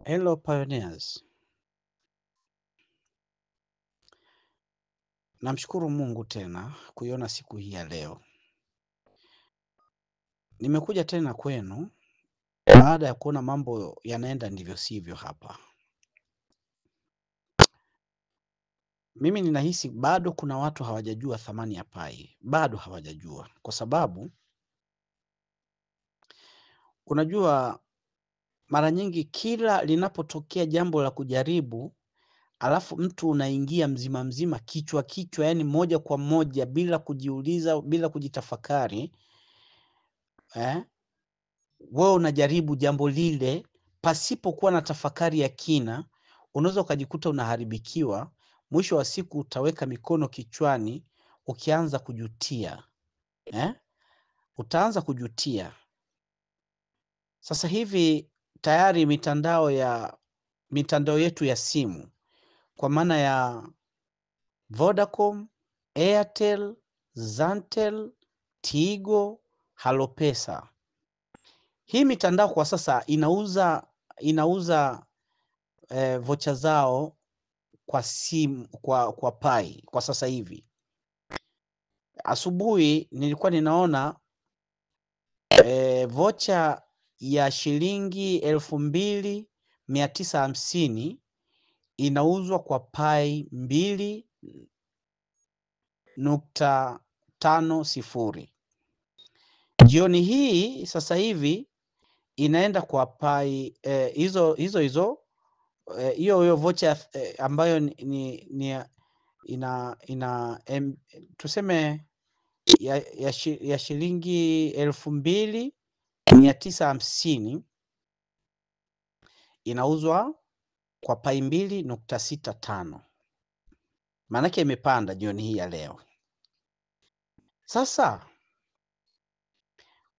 Hello pioneers. Namshukuru Mungu tena kuiona siku hii ya leo. Nimekuja tena kwenu baada ya kuona mambo yanaenda ndivyo sivyo hapa. Mimi ninahisi bado kuna watu hawajajua thamani ya pai. Bado hawajajua kwa sababu unajua mara nyingi kila linapotokea jambo la kujaribu alafu mtu unaingia mzima mzima kichwa, yani moja kwa moja bila kujiuliza, bila kujitafakari, wewe unajaribu jambo lile pasipo kuwa na tafakari ya kina, unaweza ukajikuta unaharibikiwa. Mwisho wa siku utaweka mikono kichwani ukianza kujutia. Utaanza kujutia. Sasa hivi tayari mitandao yetu ya simu kwa maana ya Vodacom, Airtel, Zantel, Tigo, Halopesa. Hii mitandao kwa sasa inauza vocha zao kwa simu, kwa pai kwa sasa hivi. Asubuhi nilikuwa ninaona vocha ya shilingi 2950 inauzwa kwa pai 2.50. Jioni hii sasa hivi inaenda kwa pai hizo hiyo vocha ambayo tuseme ya shilingi 2950 inauzwa kwa pai 2.65. Maanake imepanda jioni hii ya leo. Sasa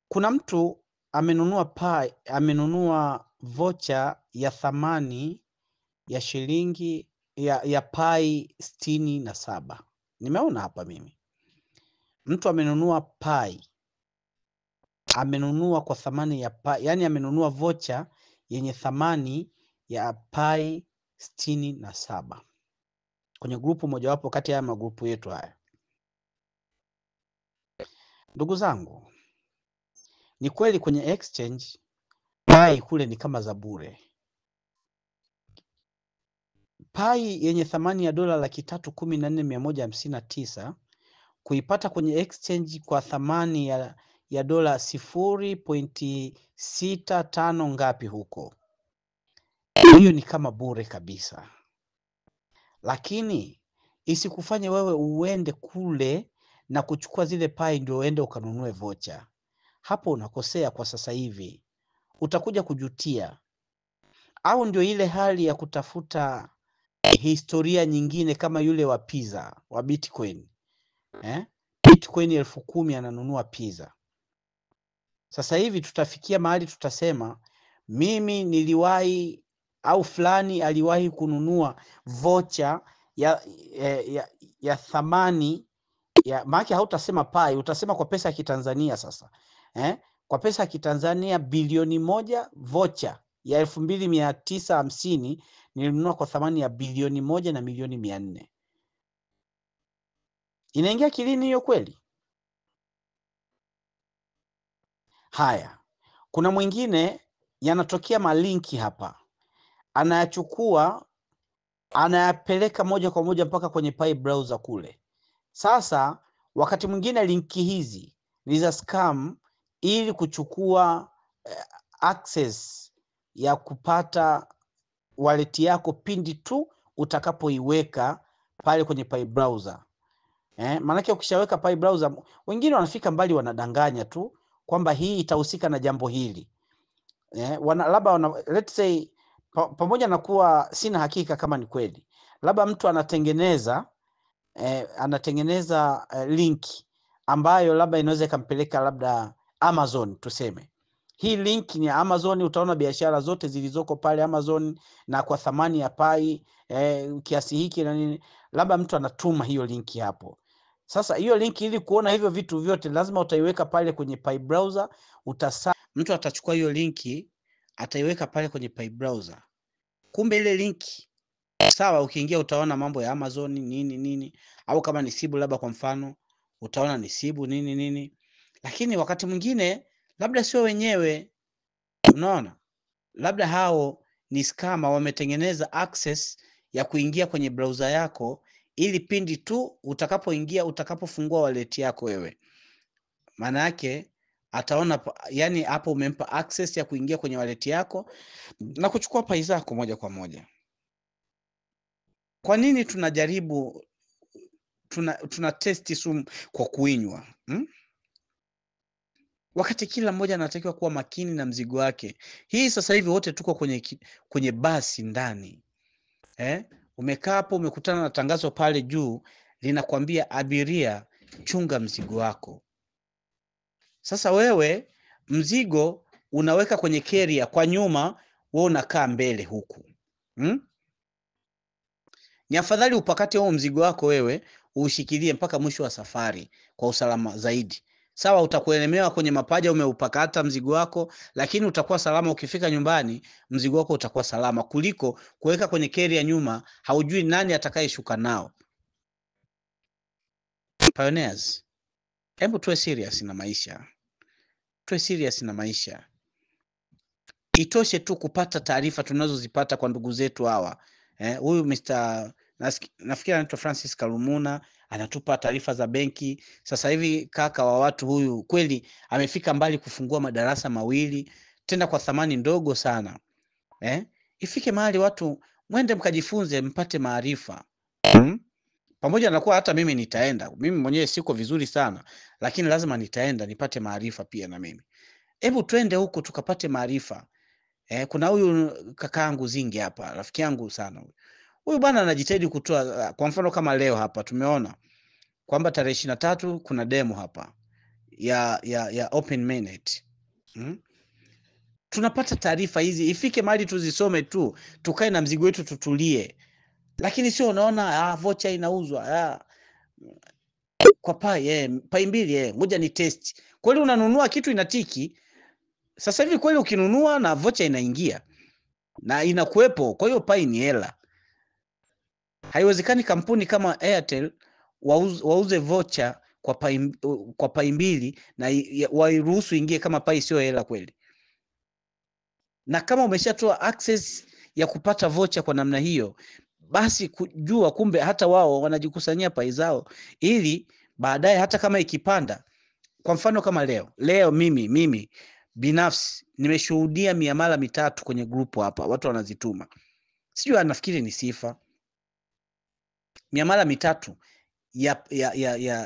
kuna mtu amenunua vocha ya thamani ya shilingi ya pai 67. Nimeona hapa mimi mtu amenunua pai, amenunua kwa thamani ya pai, yani amenunua vocha yenye thamani ya pai 67 kwenye grupu mojawapo kati ya magrupu yetu haya. Ndugu zangu, ni kweli kwenye exchange pai kule ni kama za bure. Pai yenye thamani ya dola 314,159 kuipata kwenye exchange kwa thamani ya dola 0.65 ngapi huko, hiyo ni kama bure kabisa. Lakini isikufanye wewe uende kule na kuchukua zile pai ndio uende ukanunue vocha. Hapo unakosea kwa sasa hivi, utakuja kujutia. Au ndio ile hali ya kutafuta historia nyingine kama yule wa pizza wa Bitcoin. Bitcoin 10,000 ananunua pizza. Sasa hivi tutafikia mahali tutasema mimi niliwahi au fulani aliwahi kununua vocha ya thamani ya, maana hautasema pai, utasema kwa pesa ya Kitanzania sasa. Kwa pesa ya Kitanzania bilioni 1, vocha ya 2950 nilinunua kwa thamani ya bilioni 1 na milioni 400. Inaingia kilini hiyo kweli? Haya, kuna mwingine yanatokea malinki hapa, anayachukua anayapeleka moja kwa moja mpaka kwenye pai browser kule. Sasa wakati mwingine linki hizi ni za scam ili kuchukua access ya kupata wallet yako pindi tu utakapoiweka pale kwenye pai browser. Maanake ukishaweka pai browser, wengine wanafika mbali wanadanganya tu kwamba hii itahusika na jambo hili. Labda let's say pamoja na kuwa sina hakika kama ni kweli, labda mtu anatengeneza link ambayo labda inaweza ikampeleka labda Amazon. Tuseme hii link ni Amazon, utaona biashara zote zilizoko pale Amazon na kwa thamani ya pai kiasi hiki na nini, labda mtu anatuma hiyo linki hapo. Sasa hiyo linki ili kuona hivyo vitu vyote lazima utaiweka pale kwenye pai browser. Mtu atachukua hiyo linki ataiweka pale kwenye pai browser, Kumbe ile linki, sawa, ukiingia utaona mambo ya Amazon nini, au kama ni Sibu labda kwa mfano, utaona ni Sibu nini. Lakini wakati mwingine labda sio wenyewe, unaona? Labda hao ni scammer wametengeneza access ya kuingia kwenye browser yako, ili pindi tu utakapoingia, utakapofungua wallet yako wewe, maana yake ataona, yani hapo umempa access ya kuingia kwenye wallet yako na kuchukua pai zako moja kwa moja. Kwa nini tunajaribu tuna testi sumu kwa kuinywa wakati kila mmoja anatakiwa kuwa makini na mzigo wake? Hii sasa hivi wote tuko kwenye basi ndani, umekaa hapo, umekutana na tangazo pale juu linakwambia abiria, chunga mzigo wako. Sasa wewe mzigo unaweka kwenye carrier kwa nyuma, wewe unakaa mbele huku. Ni afadhali upakate huo mzigo wako wewe, ushikilie mpaka mwisho wa safari kwa usalama zaidi. Sawa, utakuelemewa kwenye mapaja, umeupakata mzigo wako, lakini utakuwa salama. Ukifika nyumbani mzigo wako utakuwa salama, kuliko kuweka kwenye carrier nyuma, haujui nani atakayeshuka nao. Pioneers, hebu tuwe serious na maisha. Tuwe serious na maisha. Itoshe tu kupata taarifa tunazozipata kwa ndugu zetu hawa. Huyu nafikiri anaitwa Francis Kalumuna, anatupa taarifa za benki. Sasa hivi kaka wa watu huyu kweli amefika mbali, kufungua madarasa mawili tena kwa thamani ndogo sana. Ifike mahali watu mwende mkajifunze, mpate maarifa. Pamoja na kuwa hata mimi nitaenda, mimi mwenyewe siko vizuri sana, lakini lazima nitaenda nipate maarifa pia na mimi. Hebu twende huko tukapate maarifa. Kuna huyu kakaangu Zingi hapa, rafiki yangu sana huyu bwana, anajitahidi kutoa. Kwa mfano kama leo hapa tumeona kwamba tarehe 23 kuna demo hapa ya Open Mainnet. Tunapata taarifa hizi, ifike mahali tuzisome tu, tukae na mzigo wetu tutulie, lakini sio unaona vocha inauzwa kwa pai mbili, ngoja ni test. Kweli unanunua kitu inatiki sasa hivi, kweli ukinunua na vocha inaingia na inakuwepo, kwa hiyo pai ni hela. Haiwezekani kampuni kama Airtel wauze vocha kwa pai mbili na wairuhusu ingie kama pai sio hela kweli. Na kama umeshatoa access ya kupata vocha kwa namna hiyo, basi kujua kumbe hata wao wanajikusanyia pai zao, ili baadaye hata kama ikipanda, kwa mfano kama leo mimi binafsi nimeshuhudia miamala 3 kwenye grupu hapa, watu wanazituma, sijui anafikiri ni sifa. Miamala 3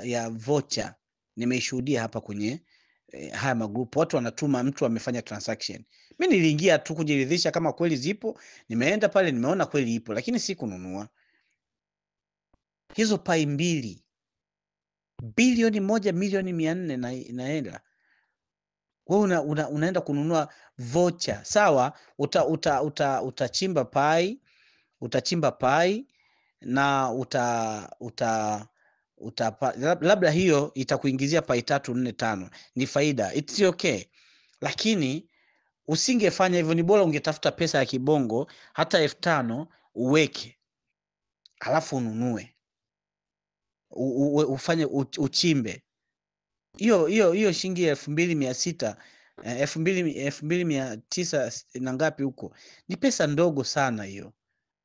ya vocha nimeishuhudia hapa kwenye haya magrupu, watu wanatuma, mtu amefanya transaction. Mimi niliingia tu kujiridhisha kama kweli zipo, nimeenda pale nimeona kweli ipo, lakini si kununua. Hizo pai mbili, bilioni 1 milioni 400 inaenda. Wewe unaenda kununua vocha, sawa, utachimba pai, na labda hiyo itakuingizia pai 3, 4, 5, ni faida, it's okay. Lakini usingefanya hivyo, ni bora ungetafuta pesa ya kibongo hata 5,000 uweke, alafu ununue, ufanye uchimbe. Hiyo shilingi 2,600, 2,900 na ngapi huko, ni pesa ndogo sana hiyo.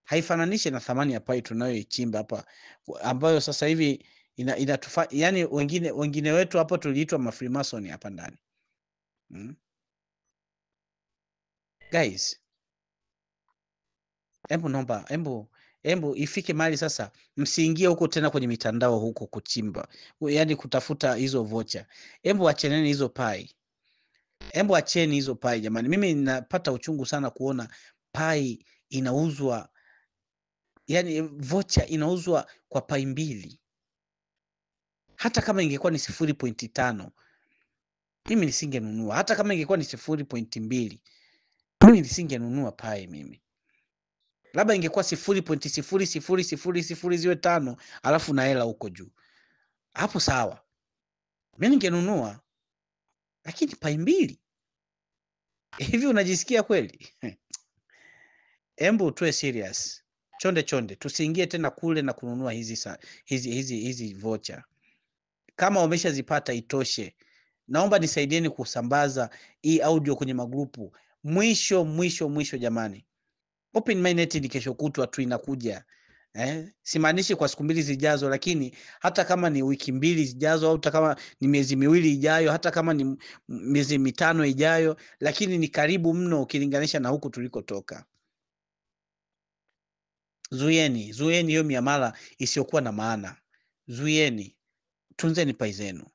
Haifananishe na thamani ya pai tunayoichimba hapa, ambayo sasa hivi yani wengine wetu hapo tuliitwa mafreemason hapa ndani. Guys, Embu ifike mahali sasa msiingie huko tena kwenye mitandao huko kuchimba, yani kutafuta hizo vocha. Embu acheneni hizo pai, acheni hizo pai jamani. Mimi ninapata uchungu sana kuona pai inauzwa, yani vocha inauzwa kwa pai mbili. Hata kama ingekuwa ni 0.5 mimi nisingenunua. Hata kama ingekuwa ni 0.2 mimi nisingenunua pai mimi. Labda ingekuwa 0.0000 ziwe 5 alafu na hela huko juu, hapo sawa, mimi ningenunua. Lakini pai mbili hivi, unajisikia kweli? Embu tuwe serious. Chonde, tusiingie tena kule na kununua hizi vocha. Kama umeshazipata itoshe. Naomba nisaidieni kusambaza hii audio kwenye magrupu. Mwisho jamani. Open Mainnet ni kesho kutwa tu inakuja. Simaanishi kwa siku 2 zijazo, lakini hata kama ni wiki 2 zijazo, au hata kama ni miezi 2 ijayo, hata kama ni miezi 5 ijayo, lakini ni karibu mno ukilinganisha na huku tulikotoka. Zuieni hiyo miamala isiyokuwa na maana. Zuieni. Tunzeni pai zenu.